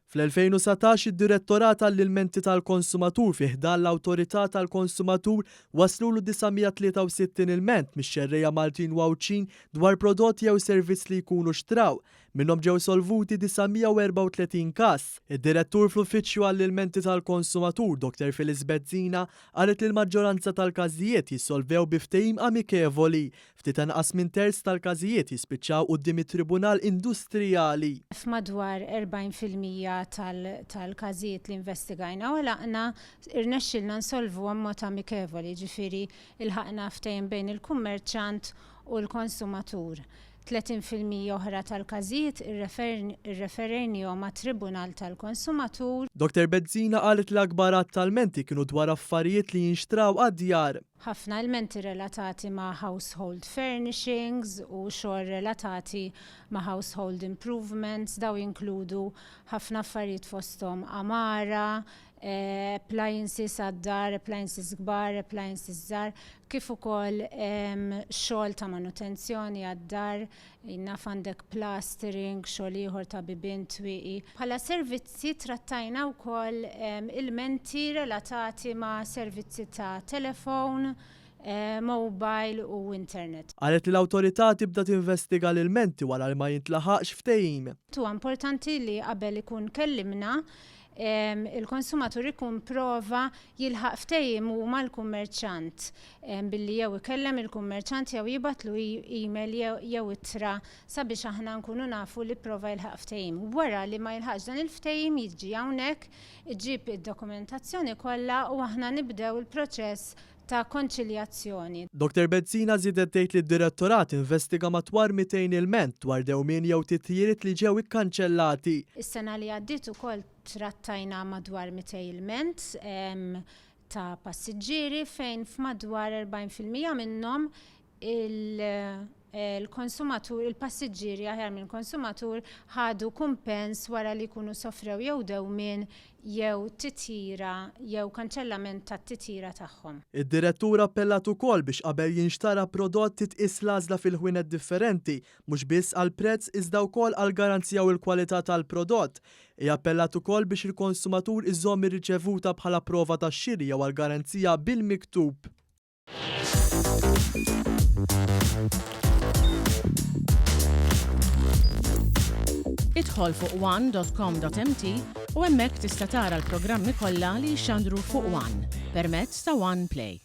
Fl-2017 id-Direttorat tal-Ilmenti tal-Konsumatur fih dan l-Awtorità tal-Konsumatur waslulu 963 ilment mix-xerrejja Maltin Wawċin dwar prodotti jew servizz li jkunu xtraw, minnhom ġew solvuti 934 każ. Id-Direttur fl-Uffiċċju għall-Ilmenti tal-Konsumatur, Dr. Phyllis Bezzina, qalet li l-maġġoranza tal-każijiet jissolvew bi ftehim amikevoli. Ftit inqas minn terz tal-każijiet jispiċċaw quddiem it-Tribunal Industrijali. F'madwar 40% tal-każijiet li investigajna u laqna irnexxilna nsolvu mod amikevoli, ġifieri ilħaqna ftehim bejn il-kummerċant u l-konsumatur. 30% oħra tal-każijiet irreferejnihom mat-Tribunal tal-Konsumatur. Dr. Bezzina qalet l-akbar tal-menti kienu dwar affarijiet li jinxtraw għad-djar. Ħafna elementi relatati ma' household furnishings u xogħol relatati ma' household improvements, daw jinkludu ħafna affarijiet fosthom amara, appliances għad-dar, appliances kbar, appliances żgħar, kif ukoll xogħol ta' manutenzjoni għad-dar, naf għandek plastering, xogħol ieħor ta' bibien twieqi. Bħala servizzi trattajna wkoll ilmenti relatati ma' servizzi ta' telefon, mobile u internet. Qalet li l-awtorità tibda tinvestiga l-ilmenti wara li ma jintlaħaqx ftehim. Huwa importanti li qabel ikun kellimna il-konsumatur ikun prova jilħaq ftehim u mal-kummerċant billi jew ikellem il-kummerċant jew jibatlu email jew ittra sabiex aħna nkunu nafu li prova jilħaq ftehim. Wara li ma jilħaqx dan il-ftehim jiġi hawnhekk iġib id-dokumentazzjoni kollha u aħna nibdew il-proċess ta' konċiljazzjoni. Dr. Bezzina żiedet tgħid li d-Direttorat investiga matwar 200 ilment dwar dewmien jew titjiriet li ġew ikkanċellati. Is-sena li għaddiet ukoll trattajna madwar 200 ilment ta' passiġġieri fejn f'madwar 40% minnhom il-konsumatur, il-passiġġieri aħjar minn konsumatur ħadu kumpens wara li jkunu sofrew jew dewmien jew titjira jew kanċellament tat-titjira tagħhom. Id-Direttur appellat ukoll biex qabel jinxtara prodotti tqis l-għażla fil-ħwienet differenti, mhux biss għall prezz iżda wkoll għall garanzija u l-kwalità tal-prodott. Hija appellat ukoll biex il-konsumatur iżomm ir-riċevuta bħala prova tax-xiri jew għall garanzija bil-miktub. Idħol fuq one.com.mt u hemmhekk tista' tara l-programmi kollha li jxandru fuq One permezz ta' One Play.